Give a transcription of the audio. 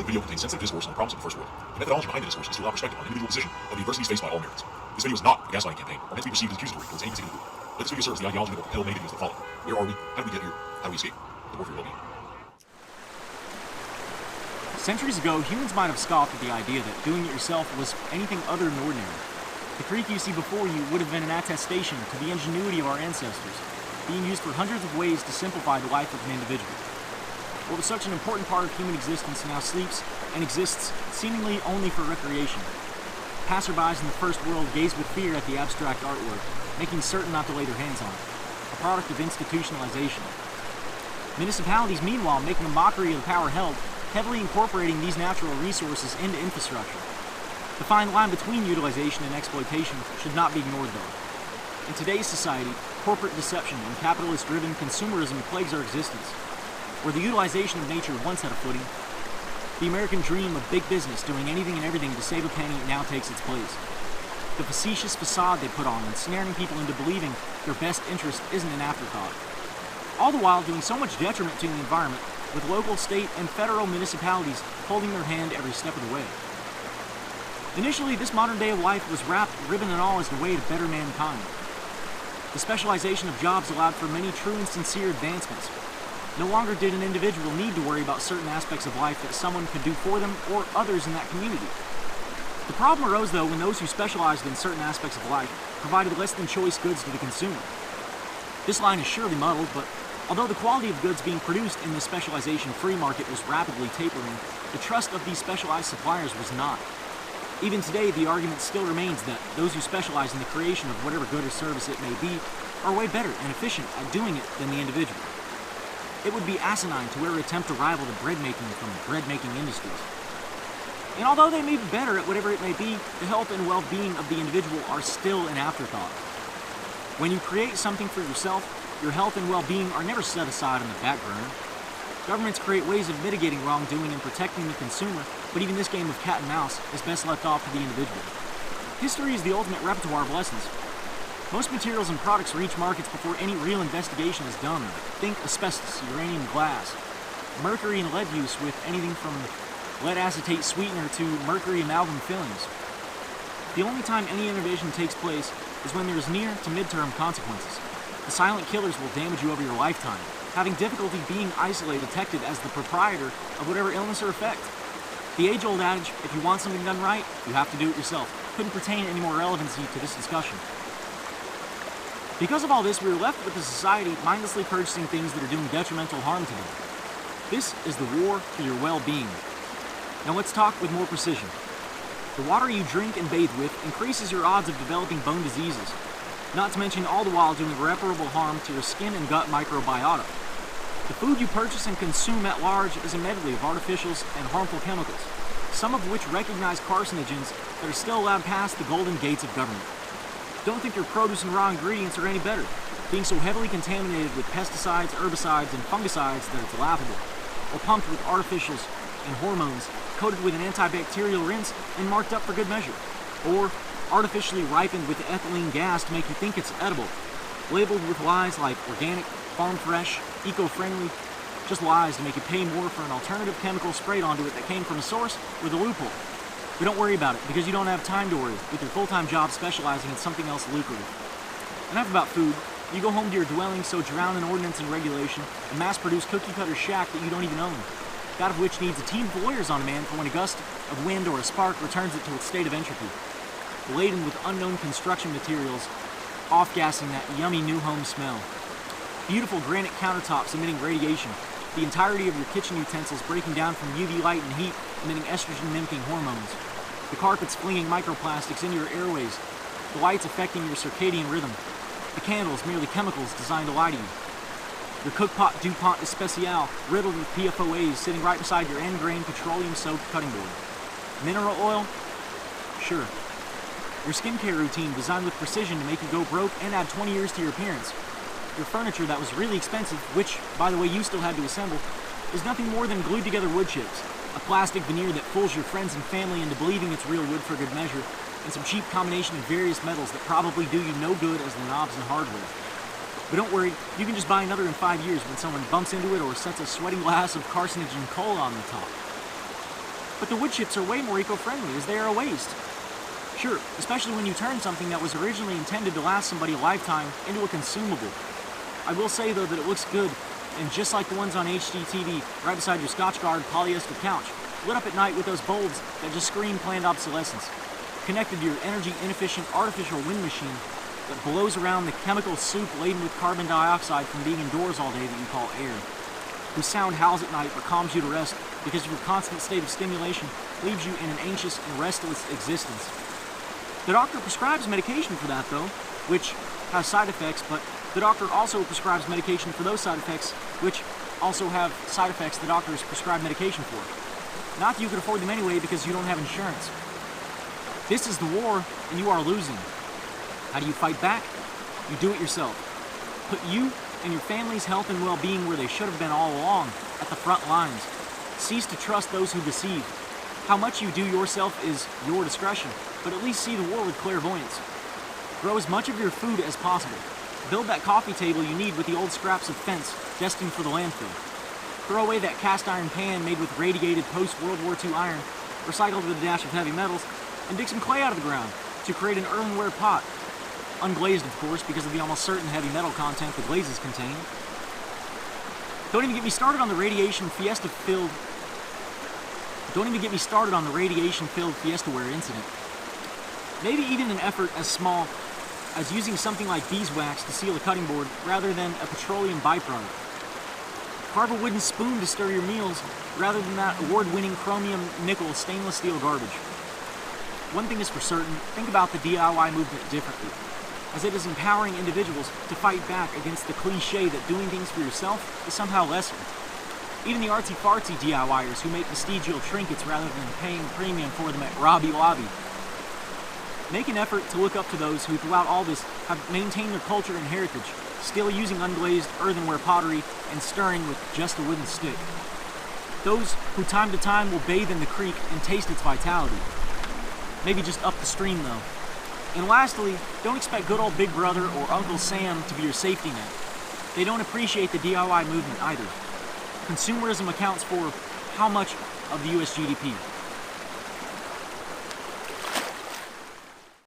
following video contains sensitive discourse on the problems of the first world. The methodology behind the discourse is to allow perspective on the individual position of the adversities faced by all Americans. This video is not a gaslighting campaign or meant to be perceived as accusatory towards any particular group. Let this video serve as the ideology that will propel many videos that follow. Where are we? How did we get here? How do we escape? The war for your well-being. Centuries ago, humans might have scoffed at the idea that doing it yourself was anything other than ordinary. The creek you see before you would have been an attestation to the ingenuity of our ancestors, being used for hundreds of ways to simplify the life of an individual. What was such an important part of human existence now sleeps and exists seemingly only for recreation. Passerbys in the first world gaze with fear at the abstract artwork, making certain not to lay their hands on it, a product of institutionalization. Municipalities, meanwhile, making a mockery of the power held, heavily incorporating these natural resources into infrastructure. The fine line between utilization and exploitation should not be ignored, though. In today's society, corporate deception and capitalist-driven consumerism plagues our existence. Where the utilization of nature once had a footing, the American dream of big business doing anything and everything to save a penny now takes its place. The facetious facade they put on, ensnaring people into believing their best interest isn't an afterthought. All the while doing so much detriment to the environment, with local, state, and federal municipalities holding their hand every step of the way. Initially, this modern day of life was wrapped, ribbon and all, as the way to better mankind. The specialization of jobs allowed for many true and sincere advancements. No longer did an individual need to worry about certain aspects of life that someone could do for them or others in that community. The problem arose, though, when those who specialized in certain aspects of life provided less than choice goods to the consumer. This line is surely muddled, but although the quality of goods being produced in this specialization-free market was rapidly tapering, the trust of these specialized suppliers was not. Even today, the argument still remains that those who specialize in the creation of whatever good or service it may be are way better and efficient at doing it than the individual. It would be asinine to ever attempt to rival the bread-making from bread-making industries. And although they may be better at whatever it may be, the health and well-being of the individual are still an afterthought. When you create something for yourself, your health and well-being are never set aside on the back burner. Governments create ways of mitigating wrongdoing and protecting the consumer, but even this game of cat and mouse is best left off to the individual. History is the ultimate repertoire of lessons. Most materials and products reach markets before any real investigation is done. Think asbestos, uranium glass, mercury and lead use with anything from lead acetate sweetener to mercury amalgam fillings. The only time any innovation takes place is when there is near to midterm consequences. The silent killers will damage you over your lifetime, having difficulty being isolated, detected as the proprietor of whatever illness or effect. The age-old adage, if you want something done right, you have to do it yourself, couldn't pertain any more relevancy to this discussion. Because of all this, we are left with a society mindlessly purchasing things that are doing detrimental harm to them. This is the war for your well-being. Now let's talk with more precision. The water you drink and bathe with increases your odds of developing bone diseases, not to mention all the while doing irreparable harm to your skin and gut microbiota. The food you purchase and consume at large is a medley of artificials and harmful chemicals, some of which recognize carcinogens that are still allowed past the golden gates of government. Don't think your produce and raw ingredients are any better, being so heavily contaminated with pesticides, herbicides, and fungicides that it's laughable, or pumped with artificials and hormones, coated with an antibacterial rinse and marked up for good measure, or artificially ripened with ethylene gas to make you think it's edible, labeled with lies like organic, farm fresh, eco-friendly, just lies to make you pay more for an alternative chemical sprayed onto it that came from a source with a loophole. But don't worry about it, because you don't have time to worry, with your full-time job specializing in something else lucrative. Enough about food. You go home to your dwelling so drowned in ordinance and regulation, a mass-produced cookie-cutter shack that you don't even own, that of which needs a team of lawyers on demand for when a gust of wind or a spark returns it to its state of entropy, laden with unknown construction materials, off-gassing that yummy new home smell. Beautiful granite countertops emitting radiation, the entirety of your kitchen utensils breaking down from UV light and heat, emitting estrogen-mimicking hormones, the carpets flinging microplastics into your airways, the lights affecting your circadian rhythm, the candles merely chemicals designed to lie to you, your cookpot DuPont Especial riddled with PFOAs sitting right beside your end-grain petroleum-soaked cutting board. Mineral oil? Sure. Your skincare routine designed with precision to make you go broke and add 20 years to your appearance. Your furniture that was really expensive, which, by the way, you still had to assemble, is nothing more than glued together wood chips, a plastic veneer that fools your friends and family into believing it's real wood for good measure, and some cheap combination of various metals that probably do you no good as the knobs and hardware. But don't worry, you can just buy another in 5 years when someone bumps into it or sets a sweating glass of carcinogen cola on the top. But the wood chips are way more eco-friendly, as they are a waste. Sure, especially when you turn something that was originally intended to last somebody a lifetime into a consumable. I will say though that it looks good, and just like the ones on HDTV right beside your Scotchgard polyester couch, lit up at night with those bulbs that just scream planned obsolescence, connected to your energy-inefficient artificial wind machine that blows around the chemical soup laden with carbon dioxide from being indoors all day that you call air, whose sound howls at night but calms you to rest because your constant state of stimulation leaves you in an anxious and restless existence. The doctor prescribes medication for that though, which has side effects, but the doctor also prescribes medication for those side effects, which also have side effects the doctors prescribe medication for. Not that you can afford them anyway because you don't have insurance. This is the war, and you are losing. How do you fight back? You do it yourself. Put you and your family's health and well-being where they should have been all along, at the front lines. Cease to trust those who deceive. How much you do yourself is your discretion, but at least see the war with clairvoyance. Grow as much of your food as possible. Build that coffee table you need with the old scraps of fence destined for the landfill. Throw away that cast iron pan made with radiated post-World War II iron, recycled with a dash of heavy metals, and dig some clay out of the ground to create an earthenware pot. Unglazed, of course, because of the almost certain heavy metal content the glazes contain. Don't even get me started on the radiation-filled Fiestaware incident. Maybe even an effort as small as using something like beeswax to seal a cutting board rather than a petroleum byproduct. Carve a wooden spoon to stir your meals rather than that award-winning chromium nickel stainless steel garbage. One thing is for certain, think about the DIY movement differently, as it is empowering individuals to fight back against the cliche that doing things for yourself is somehow lesser. Even the artsy-fartsy DIYers who make vestigial trinkets rather than paying premium for them at Hobby Lobby. Make an effort to look up to those who throughout all this have maintained their culture and heritage, still using unglazed earthenware pottery and stirring with just a wooden stick. Those who time to time will bathe in the creek and taste its vitality. Maybe just up the stream though. And lastly, don't expect good old Big Brother or Uncle Sam to be your safety net. They don't appreciate the DIY movement either. Consumerism accounts for how much of the US GDP?